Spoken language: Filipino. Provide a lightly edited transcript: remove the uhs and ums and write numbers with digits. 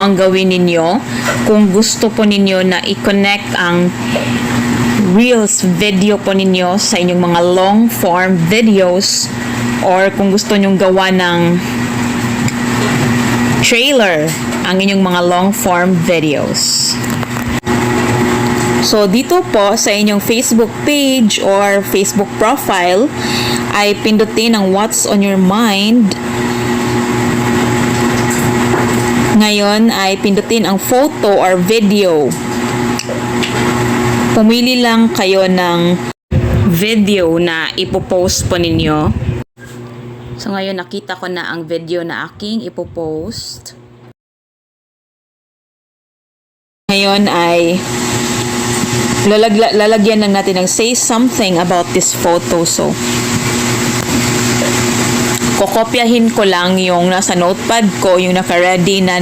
ang gawin ninyo kung gusto po ninyo na i-connect ang Reels video po ninyo sa inyong mga long form videos, or kung gusto nyong gawa ng trailer ang inyong mga long form videos. So dito po sa inyong Facebook page or Facebook profile ay pindutin ang what's on your mind. Ngayon ay pindutin ang photo or video. Pumili lang kayo ng video na ipopost po ninyo. So ngayon nakita ko na ang video na aking ipopost. Ngayon ay lalagyan lang natin ng say something about this photo. So kokopyahin ko lang yung nasa notepad ko, yung naka-ready na